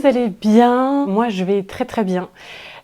allez bien? Moi je vais très très bien.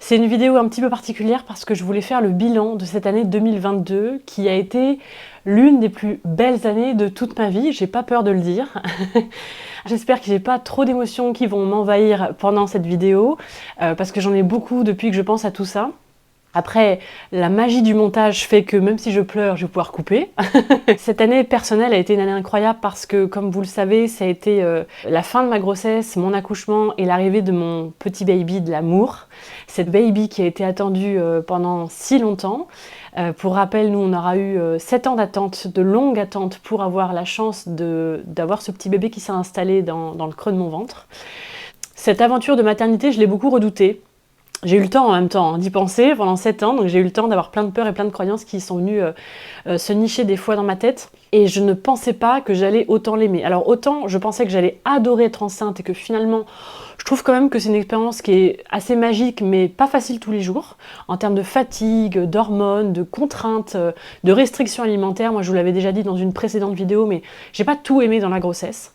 C'est une vidéo un petit peu particulière parce que je voulais faire le bilan de cette année 2022 qui a été l'une des plus belles années de toute ma vie, j'ai pas peur de le dire. J'espère que j'ai pas trop d'émotions qui vont m'envahir pendant cette vidéo parce que j'en ai beaucoup depuis que je pense à tout ça. Après, la magie du montage fait que même si je pleure, je vais pouvoir couper. Cette année personnelle a été une année incroyable parce que, comme vous le savez, ça a été la fin de ma grossesse, mon accouchement et l'arrivée de mon petit baby de l'amour. Cette baby qui a été attendue pendant si longtemps. Pour rappel, nous, on aura eu 7 ans d'attente, de longue attente pour avoir la chance d'avoir ce petit bébé qui s'est installé dans le creux de mon ventre. Cette aventure de maternité, je l'ai beaucoup redoutée. J'ai eu le temps en même temps d'y penser pendant 7 ans, donc j'ai eu le temps d'avoir plein de peurs et plein de croyances qui sont venues se nicher des fois dans ma tête. Et je ne pensais pas que j'allais autant l'aimer. Alors autant je pensais que j'allais adorer être enceinte et que finalement, je trouve quand même que c'est une expérience qui est assez magique mais pas facile tous les jours. En termes de fatigue, d'hormones, de contraintes, de restrictions alimentaires. Moi je vous l'avais déjà dit dans une précédente vidéo, mais j'ai pas tout aimé dans la grossesse.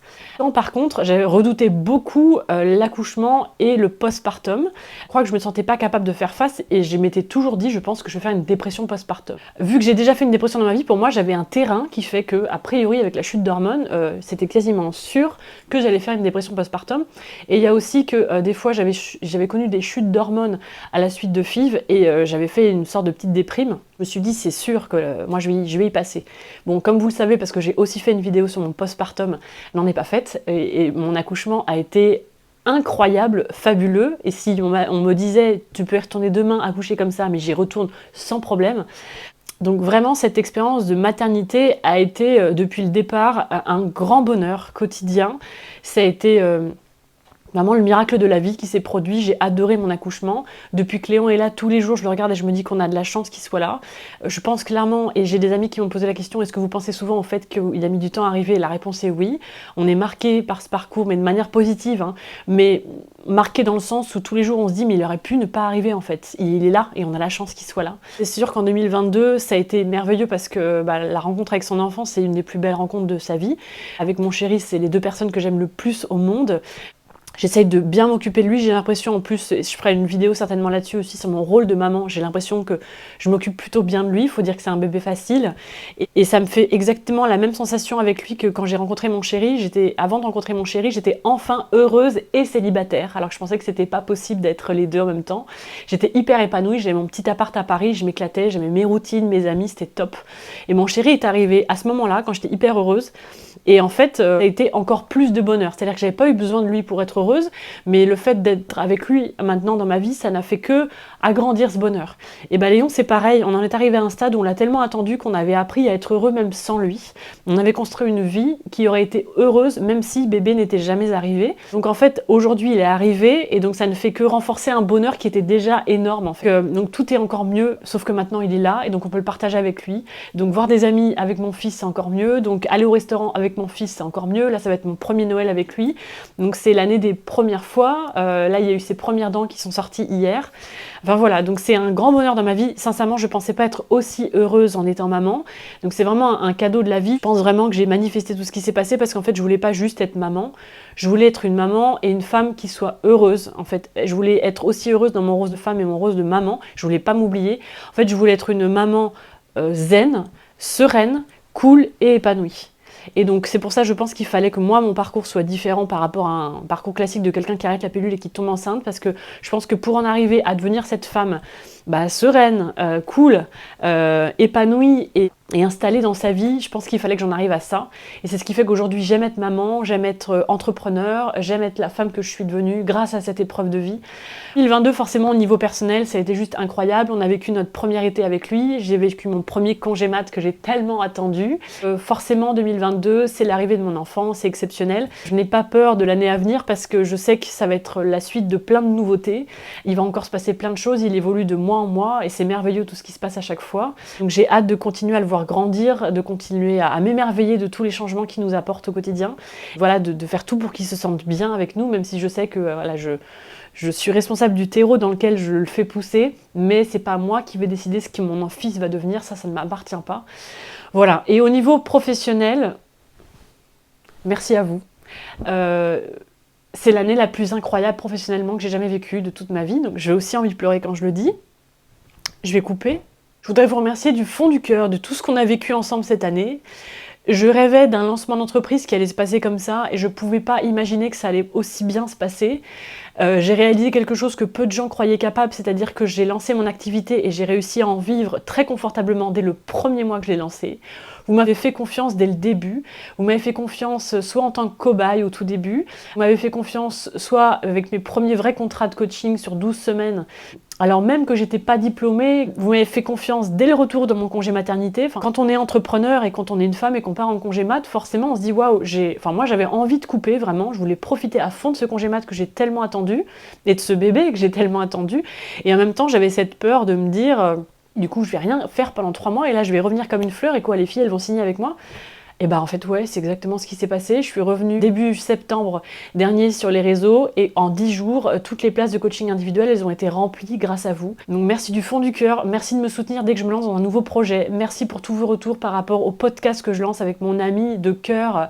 Par contre, j'avais redouté beaucoup l'accouchement et le postpartum. Je crois que je me sentais pas capable de faire face et je m'étais toujours dit, je pense que je vais faire une dépression postpartum. Vu que j'ai déjà fait une dépression dans ma vie, pour moi j'avais un terrain qui fait que, a priori avec la chute d'hormones, c'était quasiment sûr que j'allais faire une dépression postpartum. Et il y a aussi que des fois j'avais connu des chutes d'hormones à la suite de FIV et j'avais fait une sorte de petite déprime. Je me suis dit c'est sûr que moi je vais y passer. Bon, comme vous le savez, parce que j'ai aussi fait une vidéo sur mon postpartum, je n'en ai pas faite et mon accouchement a été incroyable, fabuleux, et si on me disait tu peux y retourner demain accoucher comme ça, mais j'y retourne sans problème. Donc vraiment cette expérience de maternité a été depuis le départ un grand bonheur quotidien. Ça a été vraiment le miracle de la vie qui s'est produit. J'ai adoré mon accouchement. Depuis que Léon est là, tous les jours, je le regarde et je me dis qu'on a de la chance qu'il soit là. Je pense clairement, et j'ai des amis qui m'ont posé la question, est-ce que vous pensez souvent au fait qu'il a mis du temps à arriver? La réponse est oui. On est marqué par ce parcours, mais de manière positive, hein, mais marqué dans le sens où tous les jours on se dit mais il aurait pu ne pas arriver en fait. Il est là et on a la chance qu'il soit là. C'est sûr qu'en 2022, ça a été merveilleux parce que la rencontre avec son enfant, c'est une des plus belles rencontres de sa vie. Avec mon chéri, c'est les deux personnes que j'aime le plus au monde. J'essaye de bien m'occuper de lui, j'ai l'impression en plus, je ferai une vidéo certainement là-dessus aussi sur mon rôle de maman, j'ai l'impression que je m'occupe plutôt bien de lui, il faut dire que c'est un bébé facile, et ça me fait exactement la même sensation avec lui que quand j'ai rencontré mon chéri. Avant de rencontrer mon chéri, j'étais enfin heureuse et célibataire, alors que je pensais que c'était pas possible d'être les deux en même temps. J'étais hyper épanouie, j'avais mon petit appart à Paris, je m'éclatais, j'aimais mes routines, mes amis, c'était top. Et mon chéri est arrivé à ce moment-là, quand j'étais hyper heureuse, et en fait, ça a été encore plus de bonheur, c'est-à-dire que j'avais pas eu besoin de lui pour être heureuse, mais le fait d'être avec lui maintenant dans ma vie, ça n'a fait que agrandir ce bonheur. Et Léon, c'est pareil, on en est arrivé à un stade où on l'a tellement attendu qu'on avait appris à être heureux même sans lui. On avait construit une vie qui aurait été heureuse même si bébé n'était jamais arrivé. Donc en fait, aujourd'hui, il est arrivé et donc ça ne fait que renforcer un bonheur qui était déjà énorme en fait. Donc tout est encore mieux, sauf que maintenant il est là et donc on peut le partager avec lui. Donc voir des amis avec mon fils, c'est encore mieux. Donc aller au restaurant avec mon fils, c'est encore mieux. Là, ça va être mon premier Noël avec lui. Donc c'est l'année des premières fois. Là, il y a eu ses premières dents qui sont sorties hier. Enfin voilà, donc c'est un grand bonheur dans ma vie. Sincèrement, je pensais pas être aussi heureuse en étant maman. Donc c'est vraiment un cadeau de la vie. Je pense vraiment que j'ai manifesté tout ce qui s'est passé parce qu'en fait, je voulais pas juste être maman. Je voulais être une maman et une femme qui soit heureuse. En fait, je voulais être aussi heureuse dans mon rôle de femme et mon rôle de maman. Je voulais pas m'oublier. En fait, je voulais être une maman zen, sereine, cool et épanouie. Et donc c'est pour ça je pense qu'il fallait que moi mon parcours soit différent par rapport à un parcours classique de quelqu'un qui arrête la pilule et qui tombe enceinte, parce que je pense que pour en arriver à devenir cette femme sereine, cool, épanouie et installée dans sa vie, je pense qu'il fallait que j'en arrive à ça. Et c'est ce qui fait qu'aujourd'hui j'aime être maman, j'aime être entrepreneur, j'aime être la femme que je suis devenue grâce à cette épreuve de vie. 2022 forcément au niveau personnel ça a été juste incroyable, on a vécu notre premier été avec lui, j'ai vécu mon premier congé mat que j'ai tellement attendu. Forcément 2022 c'est l'arrivée de mon enfant, c'est exceptionnel. Je n'ai pas peur de l'année à venir parce que je sais que ça va être la suite de plein de nouveautés. Il va encore se passer plein de choses, il évolue de mois en mois et c'est merveilleux tout ce qui se passe à chaque fois. Donc j'ai hâte de continuer à le voir grandir, de continuer à m'émerveiller de tous les changements qu'il nous apporte au quotidien. Voilà, de faire tout pour qu'il se sente bien avec nous, même si je sais que voilà, je suis responsable du terreau dans lequel je le fais pousser, mais c'est pas moi qui vais décider ce que mon fils va devenir, ça ne m'appartient pas. Voilà, et au niveau professionnel, merci à vous. C'est l'année la plus incroyable professionnellement que j'ai jamais vécue de toute ma vie, donc j'ai aussi envie de pleurer quand je le dis. Je vais couper. Je voudrais vous remercier du fond du cœur de tout ce qu'on a vécu ensemble cette année. Je rêvais d'un lancement d'entreprise qui allait se passer comme ça et je ne pouvais pas imaginer que ça allait aussi bien se passer. J'ai réalisé quelque chose que peu de gens croyaient capable, c'est-à-dire que j'ai lancé mon activité et j'ai réussi à en vivre très confortablement dès le premier mois que je l'ai lancé. Vous m'avez fait confiance dès le début, vous m'avez fait confiance soit en tant que cobaye au tout début, vous m'avez fait confiance soit avec mes premiers vrais contrats de coaching sur 12 semaines, alors même que j'étais pas diplômée, vous m'avez fait confiance dès le retour de mon congé maternité. Enfin, quand on est entrepreneur et quand on est une femme et qu'on part en congé mat, forcément on se dit waouh, moi j'avais envie de couper vraiment, je voulais profiter à fond de ce congé mat que j'ai tellement attendu et de ce bébé que j'ai tellement attendu. Et en même temps j'avais cette peur de me dire du coup je vais rien faire pendant 3 mois et là je vais revenir comme une fleur et quoi les filles elles vont signer avec moi. Et bah en fait ouais, c'est exactement ce qui s'est passé. Je suis revenue début septembre dernier sur les réseaux et en 10 jours, toutes les places de coaching individuel, elles ont été remplies grâce à vous. Donc merci du fond du cœur, merci de me soutenir dès que je me lance dans un nouveau projet. Merci pour tous vos retours par rapport au podcast que je lance avec mon amie de cœur.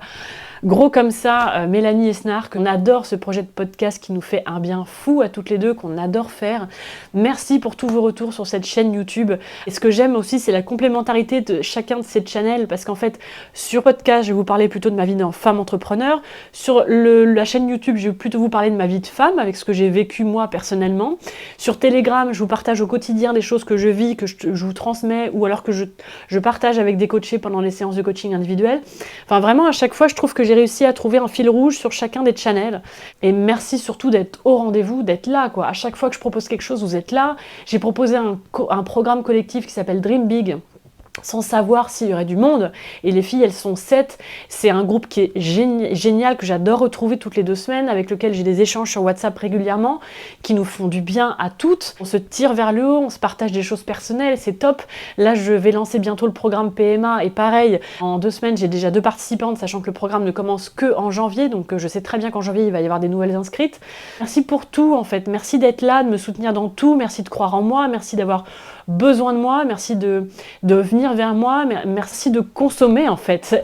Gros comme ça, Mélanie Esnard, qu'on adore ce projet de podcast qui nous fait un bien fou à toutes les deux, qu'on adore faire. Merci pour tous vos retours sur cette chaîne YouTube. Et ce que j'aime aussi, c'est la complémentarité de chacun de ces channels, parce qu'en fait, sur podcast, je vais vous parler plutôt de ma vie de femme entrepreneur. Sur la chaîne YouTube, je vais plutôt vous parler de ma vie de femme, avec ce que j'ai vécu moi personnellement. Sur Telegram, je vous partage au quotidien des choses que je vis, que je vous transmets, ou alors que je partage avec des coachés pendant les séances de coaching individuelles. Enfin, vraiment, à chaque fois, je trouve que j'ai réussi à trouver un fil rouge sur chacun des channels. Et merci surtout d'être au rendez-vous, d'être là, quoi. À chaque fois que je propose quelque chose, vous êtes là. J'ai proposé un programme collectif qui s'appelle Dream Big, sans savoir s'il y aurait du monde. Et les filles, elles sont 7. C'est un groupe qui est génial, que j'adore retrouver toutes les 2 semaines, avec lequel j'ai des échanges sur WhatsApp régulièrement, qui nous font du bien à toutes. On se tire vers le haut, on se partage des choses personnelles, c'est top. Là, je vais lancer bientôt le programme PMA, et pareil, en 2 semaines, j'ai déjà 2 participantes, sachant que le programme ne commence que en janvier, donc je sais très bien qu'en janvier, il va y avoir des nouvelles inscrites. Merci pour tout, en fait. Merci d'être là, de me soutenir dans tout, merci de croire en moi, merci d'avoir besoin de moi, merci de venir vers moi, merci de consommer en fait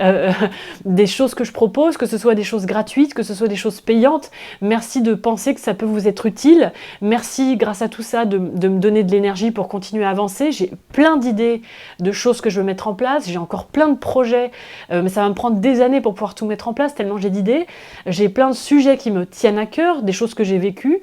des choses que je propose, que ce soit des choses gratuites, que ce soit des choses payantes. Merci de penser que ça peut vous être utile. Merci grâce à tout ça de me donner de l'énergie pour continuer à avancer. J'ai plein d'idées de choses que je veux mettre en place. J'ai encore plein de projets, mais ça va me prendre des années pour pouvoir tout mettre en place tellement j'ai d'idées. J'ai plein de sujets qui me tiennent à cœur, des choses que j'ai vécues.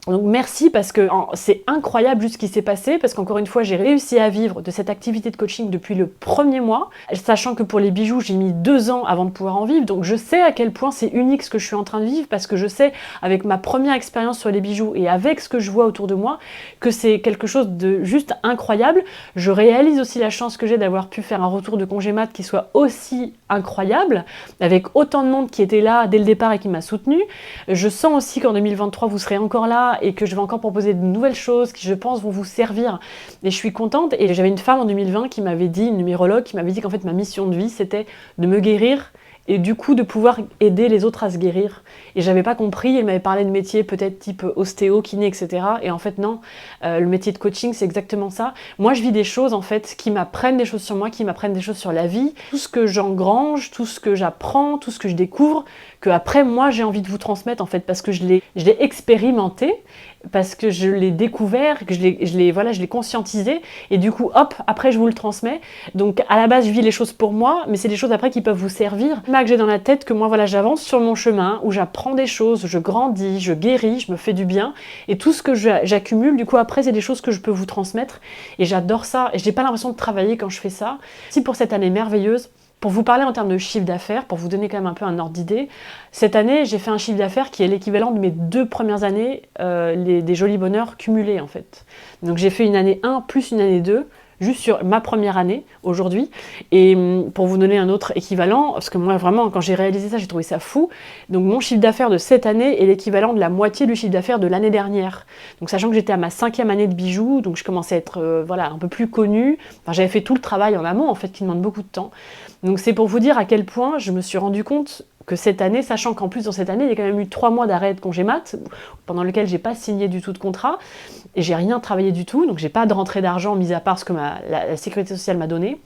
Donc merci parce que c'est incroyable juste ce qui s'est passé, parce qu'encore une fois, j'ai réussi à vivre de cette activité de coaching depuis le premier mois, sachant que pour les bijoux, j'ai mis 2 ans avant de pouvoir en vivre. Donc je sais à quel point c'est unique ce que je suis en train de vivre, parce que je sais, avec ma première expérience sur les bijoux et avec ce que je vois autour de moi, que c'est quelque chose de juste incroyable. Je réalise aussi la chance que j'ai d'avoir pu faire un retour de congé mat qui soit aussi incroyable, avec autant de monde qui était là dès le départ et qui m'a soutenue. Je sens aussi qu'en 2023, vous serez encore là et que je vais encore proposer de nouvelles choses qui, je pense, vont vous servir. Et je suis contente. Et j'avais une femme en 2020 qui m'avait dit, une numérologue, qui m'avait dit qu'en fait, ma mission de vie, c'était de me guérir et du coup de pouvoir aider les autres à se guérir. Et j'avais pas compris, elle m'avait parlé de métiers peut-être type ostéo, kiné, etc. Et en fait non, le métier de coaching c'est exactement ça. Moi je vis des choses en fait qui m'apprennent des choses sur moi, qui m'apprennent des choses sur la vie, tout ce que j'engrange, tout ce que j'apprends, tout ce que je découvre, que après moi j'ai envie de vous transmettre en fait, parce que je l'ai expérimenté, parce que je l'ai découvert, que je l'ai conscientisé, et du coup hop, après je vous le transmets. Donc à la base je vis les choses pour moi, mais c'est des choses après qui peuvent vous servir. Là que j'ai dans la tête que moi voilà, j'avance sur mon chemin où j'apprends des choses, je grandis, je guéris, je me fais du bien, et tout ce que j'accumule du coup après c'est des choses que je peux vous transmettre, et j'adore ça, et j'ai pas l'impression de travailler quand je fais ça. Si pour cette année merveilleuse, pour vous parler en termes de chiffre d'affaires, pour vous donner quand même un peu un ordre d'idée, cette année, j'ai fait un chiffre d'affaires qui est l'équivalent de mes 2 premières années, des jolis bonheurs cumulés en fait. Donc j'ai fait une année 1 plus une année 2, juste sur ma première année aujourd'hui. Et pour vous donner un autre équivalent, parce que moi vraiment quand j'ai réalisé ça, j'ai trouvé ça fou. Donc mon chiffre d'affaires de cette année est l'équivalent de la moitié du chiffre d'affaires de l'année dernière. Donc sachant que j'étais à ma 5e année de bijoux, donc je commençais à être voilà, un peu plus connue. Enfin, j'avais fait tout le travail en amont en fait qui demande beaucoup de temps. Donc c'est pour vous dire à quel point je me suis rendu compte que cette année, sachant qu'en plus dans cette année, il y a quand même eu 3 mois d'arrêt de congé mat, pendant lequel j'ai pas signé du tout de contrat, et j'ai rien travaillé du tout, donc j'ai pas de rentrée d'argent, mis à part ce que la sécurité sociale m'a donné.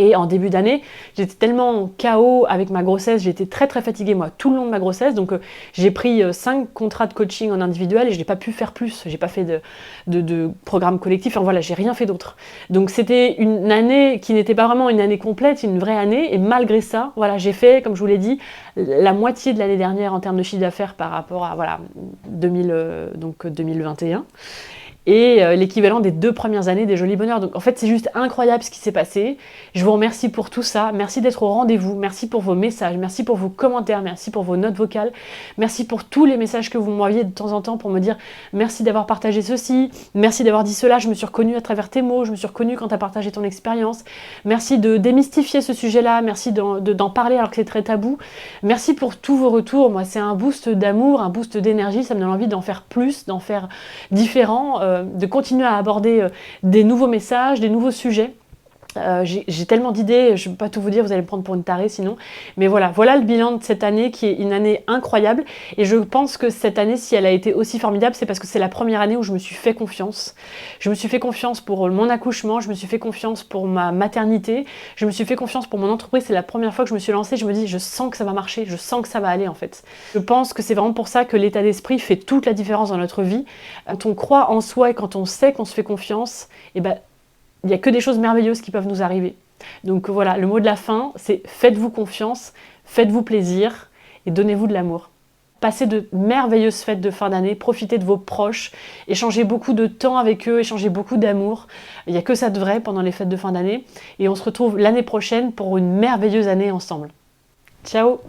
Et en début d'année, j'étais tellement KO avec ma grossesse, j'étais très très fatiguée moi tout le long de ma grossesse, donc j'ai pris 5 contrats de coaching en individuel et je n'ai pas pu faire plus, j'ai pas fait de programme collectif, enfin voilà, j'ai rien fait d'autre. Donc c'était une année qui n'était pas vraiment une année complète, une vraie année, et malgré ça, voilà, j'ai fait, comme je vous l'ai dit, la moitié de l'année dernière en termes de chiffre d'affaires par rapport à voilà, 2021. Et l'équivalent des 2 premières années des Jolis Bonheurs. Donc en fait, c'est juste incroyable ce qui s'est passé. Je vous remercie pour tout ça. Merci d'être au rendez-vous. Merci pour vos messages. Merci pour vos commentaires. Merci pour vos notes vocales. Merci pour tous les messages que vous m'envoyez de temps en temps pour me dire merci d'avoir partagé ceci. Merci d'avoir dit cela. Je me suis reconnue à travers tes mots. Je me suis reconnue quand tu as partagé ton expérience. Merci de démystifier ce sujet-là. Merci d'en parler alors que c'est très tabou. Merci pour tous vos retours. Moi, c'est un boost d'amour, un boost d'énergie. Ça me donne envie d'en faire plus, d'en faire différent. De continuer à aborder des nouveaux messages, des nouveaux sujets. J'ai tellement d'idées, je ne peux pas tout vous dire, vous allez me prendre pour une tarée sinon. Mais voilà le bilan de cette année qui est une année incroyable. Et je pense que cette année, si elle a été aussi formidable, c'est parce que c'est la première année où je me suis fait confiance. Je me suis fait confiance pour mon accouchement, je me suis fait confiance pour ma maternité, je me suis fait confiance pour mon entreprise. C'est la première fois que je me suis lancée, je me dis, je sens que ça va marcher, je sens que ça va aller en fait. Je pense que c'est vraiment pour ça que l'état d'esprit fait toute la différence dans notre vie. Quand on croit en soi et quand on sait qu'on se fait confiance, et ben il n'y a que des choses merveilleuses qui peuvent nous arriver. Donc voilà, le mot de la fin, c'est faites-vous confiance, faites-vous plaisir et donnez-vous de l'amour. Passez de merveilleuses fêtes de fin d'année, profitez de vos proches, échangez beaucoup de temps avec eux, échangez beaucoup d'amour. Il n'y a que ça de vrai pendant les fêtes de fin d'année. Et on se retrouve l'année prochaine pour une merveilleuse année ensemble. Ciao!